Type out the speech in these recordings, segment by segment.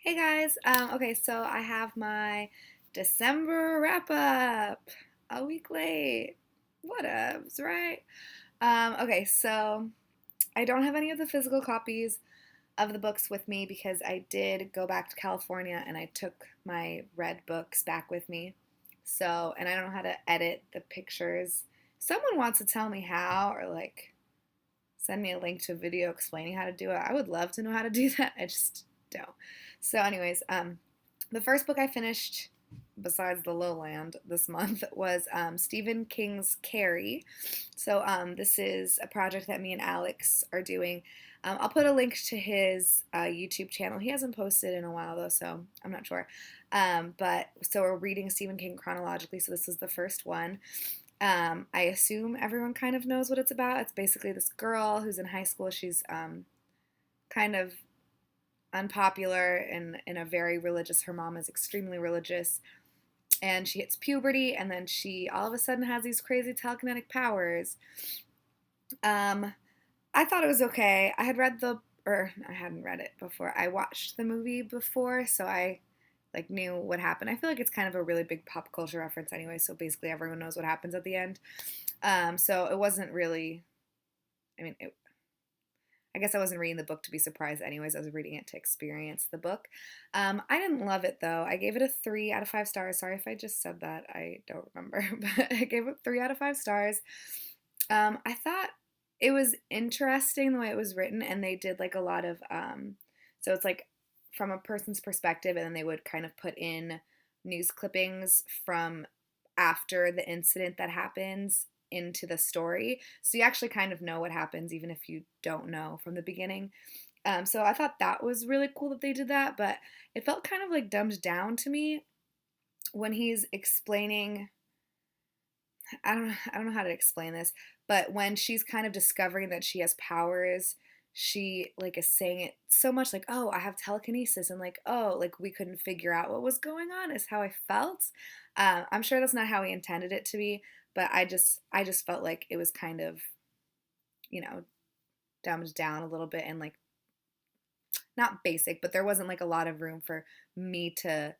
Hey guys, okay, so I have my December wrap up. A week late. Whatevs, right? Okay, so I don't have any of the physical copies of the books with me because I did go back to California and I took my red books back with me. So, and I don't know how to edit the pictures. Someone wants to tell me how or like send me a link to a video explaining how to do it. I would love to know how to do that. I just don't. So, anyways, the first book I finished, besides The Lowland, this month was Stephen King's Carrie. So, this is a project that me and Alex are doing. I'll put a link to his YouTube channel. He hasn't posted in a while though, so I'm not sure. But so we're reading Stephen King chronologically. So this is the first one. I assume everyone kind of knows what it's about. It's basically this girl who's in high school. She's kind of unpopular and in a very religious. Her mom is extremely religious, and she hits puberty, and then she all of a sudden has these crazy telekinetic powers. Um, I thought it was okay. I had read the, or I hadn't read it before. I watched the movie before, so I like knew what happened. I feel like it's kind of a really big pop culture reference anyway, so basically everyone knows what happens at the end. So it wasn't really. I mean, I guess I wasn't reading the book to be surprised, anyways. I was reading it to experience the book. I didn't love it though. I gave it a 3 out of 5 stars. Sorry if I just said that. I don't remember, but I gave it 3 out of 5 stars. I thought it was interesting the way it was written, and they did like a lot of. So it's like from a person's perspective, and then they would kind of put in news clippings from after the incident that happens into the story. So you actually kind of know what happens, even if you don't know from the beginning. So I thought that was really cool that they did that, but it felt kind of like dumbed down to me when he's explaining. I don't know how to explain this, but when she's kind of discovering that she has powers, she like is saying it so much like, "Oh, I have telekinesis," and like, "Oh, like we couldn't figure out what was going on," is how I felt. I'm sure that's not how he intended it to be, but I just felt like it was kind of you know dumbed down a little bit and like not basic, but there wasn't like a lot of room for me to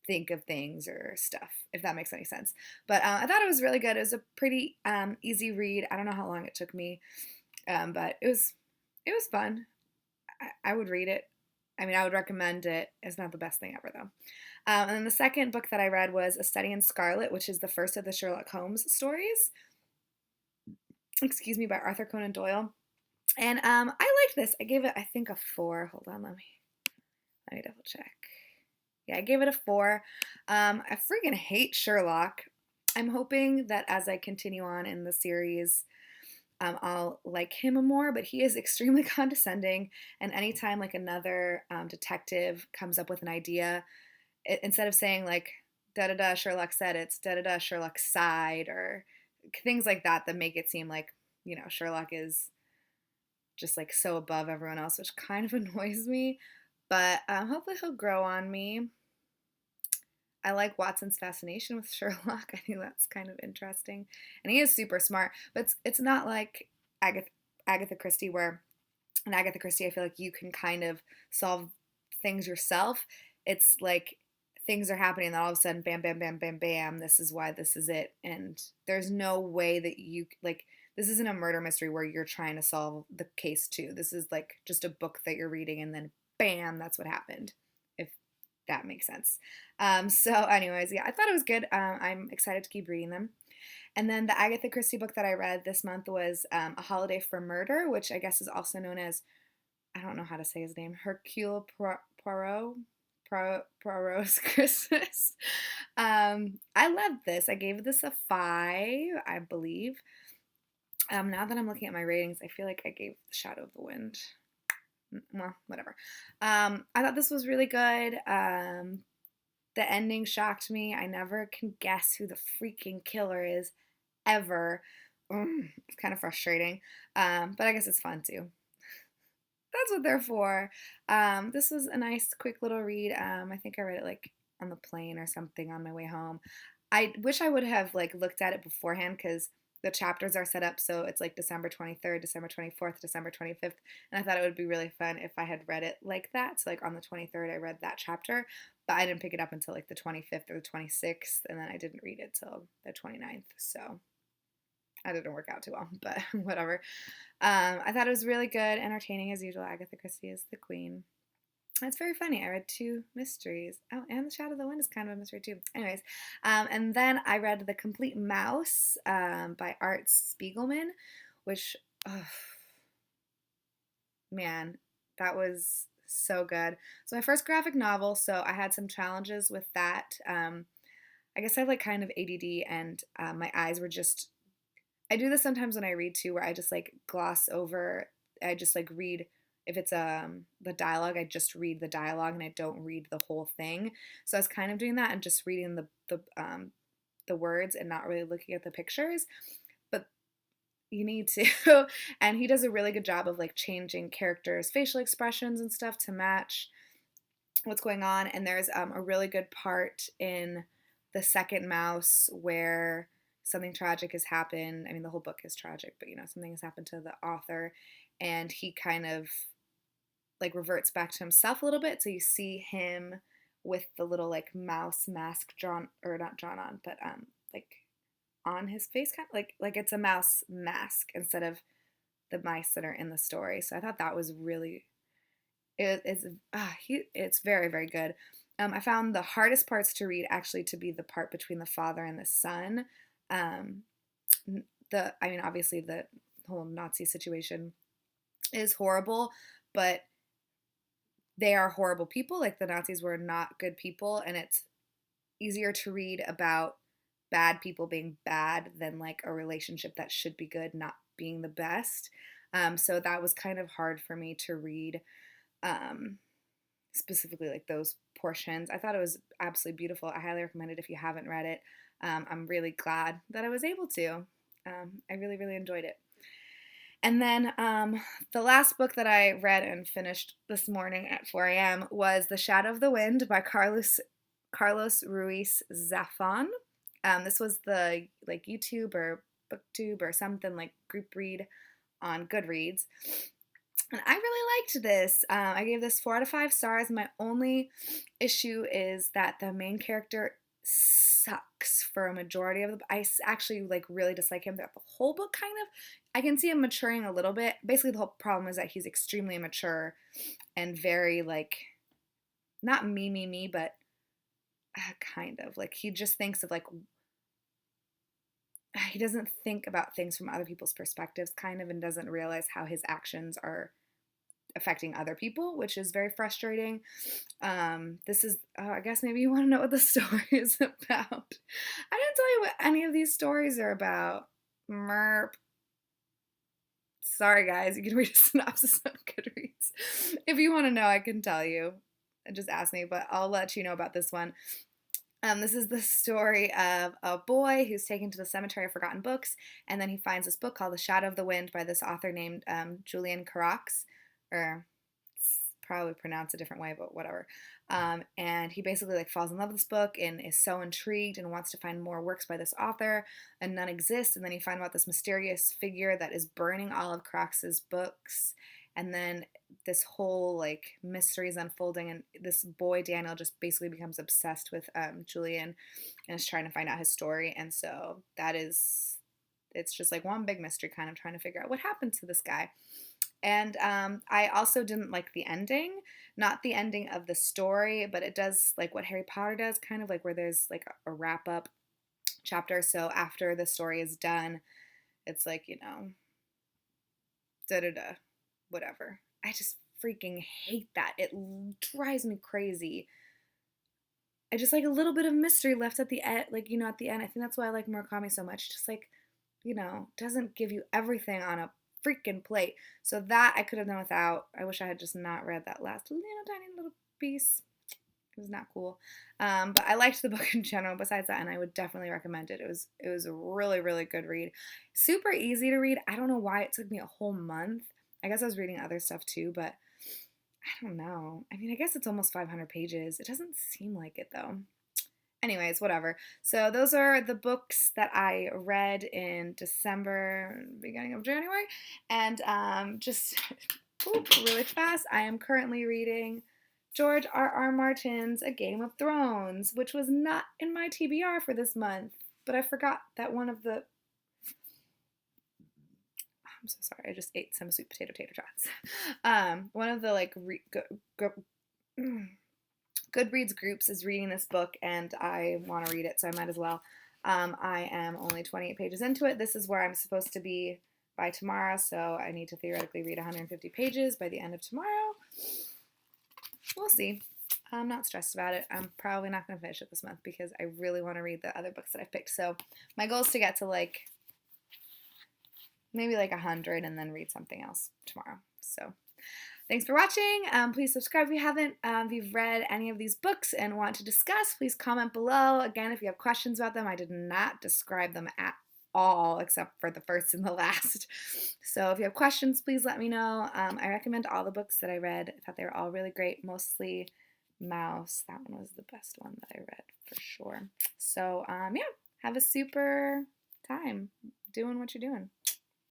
think of things or stuff, if that makes any sense. But I thought it was really good. It was a pretty easy read. I don't know how long it took me, but it was fun. I would read it. I mean, I would recommend it. It's not the best thing ever, though. And then the second book that I read was A Study in Scarlet, which is the first of the Sherlock Holmes stories. Excuse me, by Arthur Conan Doyle. And I liked this. I gave it, I think, a 4. Hold on, let me double check. Yeah, I gave it a 4. I freaking hate Sherlock. I'm hoping that as I continue on in the series, I'll like him more, but he is extremely condescending. And anytime like another detective comes up with an idea, instead of saying like da da da Sherlock said, it's da da da Sherlock sighed or things like that that make it seem like Sherlock is just like so above everyone else, which kind of annoys me. But hopefully he'll grow on me. I like Watson's fascination with Sherlock. I think that's kind of interesting, and he is super smart. But it's not like Agatha, Agatha Christie, where in Agatha Christie I feel like you can kind of solve things yourself. It's like things are happening, and then all of a sudden, bam, bam, bam, bam, bam. This is why this is it, and there's no way that you like. This isn't a murder mystery where you're trying to solve the case too. This is like just a book that you're reading, and then bam, that's what happened. If that makes sense. So, anyways, yeah, I thought it was good. I'm excited to keep reading them. And then the Agatha Christie book that I read this month was A Holiday for Murder, which I guess is also known as, I don't know how to say his name, Hercule Poirot. Poirot's Christmas. I loved this. I gave this a 5, I believe. Now that I'm looking at my ratings, I feel like I gave The Shadow of the Wind. Well, whatever. I thought this was really good. The ending shocked me. I never can guess who the freaking killer is ever. It's kind of frustrating, but I guess it's fun too. That's what they're for. This was a nice, quick little read. I think I read it like on the plane or something on my way home. I wish I would have like looked at it beforehand because the chapters are set up so it's like December 23rd, December 24th, December 25th. And I thought it would be really fun if I had read it like that. So like on the 23rd, I read that chapter, but I didn't pick it up until like the 25th or the 26th. And then I didn't read it till the 29th. So that didn't work out too well, but whatever. I thought it was really good, entertaining as usual. Agatha Christie is the queen. It's very funny. I read 2 mysteries. Oh, and The Shadow of the Wind is kind of a mystery too. Anyways, and then I read The Complete Mouse by Art Spiegelman, which, oh, man, that was so good. So my first graphic novel, so I had some challenges with that. I guess I have like kind of ADD, and my eyes were just. I do this sometimes when I read too, where I just like gloss over. I just like read. If it's the dialogue, I just read the dialogue and I don't read the whole thing. So I was kind of doing that and just reading the words and not really looking at the pictures. But you need to. And he does a really good job of like changing characters' facial expressions and stuff to match what's going on. And there's a really good part in the second mouse where something tragic has happened. I mean, the whole book is tragic, but something has happened to the author, and he kind of like reverts back to himself a little bit. So you see him with the little like mouse mask drawn, or not drawn on, but like on his face, kind of like it's a mouse mask instead of the mice that are in the story. So I thought that was really it's very, very good. I found the hardest parts to read actually to be the part between the father and the son. Obviously the whole Nazi situation is horrible, but they are horrible people. Like the Nazis were not good people, and it's easier to read about bad people being bad than like a relationship that should be good not being the best. So that was kind of hard for me to read, specifically like those portions. I thought it was absolutely beautiful. I highly recommend it if you haven't read it. I'm really glad that I was able to. I really, really enjoyed it. And then the last book that I read and finished this morning at 4 a.m. was The Shadow of the Wind by Carlos Ruiz Zafón. This was the like YouTube or BookTube or something like group read on Goodreads. And I really liked this. I gave this 4 out of 5 stars. My only issue is that the main character sucks for a majority of the. I actually like really dislike him throughout the whole book. Kind of, I can see him maturing a little bit. Basically, the whole problem is that he's extremely immature and very like, not me, but kind of like he just thinks of like. He doesn't think about things from other people's perspectives, kind of, and doesn't realize how his actions are affecting other people, which is very frustrating. This is, I guess maybe you want to know what the story is about. I didn't tell you what any of these stories are about. Merp. Sorry, guys. You can read a synopsis on Goodreads. If you want to know, I can tell you. Just ask me, but I'll let you know about this one. This is the story of a boy who's taken to the cemetery of forgotten books, and then he finds this book called The Shadow of the Wind by this author named Julian Carax, or it's probably pronounced a different way, but whatever. And he basically like falls in love with this book and is so intrigued and wants to find more works by this author, and none exist. And then he finds out this mysterious figure that is burning all of Carax's books. And then this whole like mystery is unfolding, and this boy Daniel just basically becomes obsessed with Julian and is trying to find out his story. And so it's just like one big mystery, kind of trying to figure out what happened to this guy. And I also didn't like the ending, not the ending of the story, but it does like what Harry Potter does, kind of like where there's like a wrap up chapter. So after the story is done, it's like, da da da. Whatever. I just freaking hate that. It drives me crazy. I just like a little bit of mystery left at the end, like, at the end. I think that's why I like Murakami so much. Just like, doesn't give you everything on a freaking plate. So that I could have done without. I wish I had just not read that last tiny little piece. It was not cool. But I liked the book in general besides that, and I would definitely recommend it. It was a really, really good read. Super easy to read. I don't know why it took me a whole month. I guess I was reading other stuff too, but I don't know. I mean, I guess it's almost 500 pages. It doesn't seem like it though. Anyways, whatever. So those are the books that I read in December, beginning of January, and just really fast. I am currently reading George R. Martin's A Game of Thrones, which was not in my TBR for this month, but I forgot that one of the. I'm so sorry. I just ate some sweet potato tater tots. One of the like Goodreads groups is reading this book, and I want to read it, so I might as well. I am only 28 pages into it. This is where I'm supposed to be by tomorrow, so I need to theoretically read 150 pages by the end of tomorrow. We'll see. I'm not stressed about it. I'm probably not going to finish it this month because I really want to read the other books that I've picked. So my goal is to get to like maybe like 100 and then read something else tomorrow. So thanks for watching. Please subscribe if you haven't. If you've read any of these books and want to discuss, please comment below. Again, if you have questions about them, I did not describe them at all except for the first and the last. So if you have questions, please let me know. I recommend all the books that I read. I thought they were all really great, mostly Mouse. That one was the best one that I read for sure. So yeah, have a super time doing what you're doing.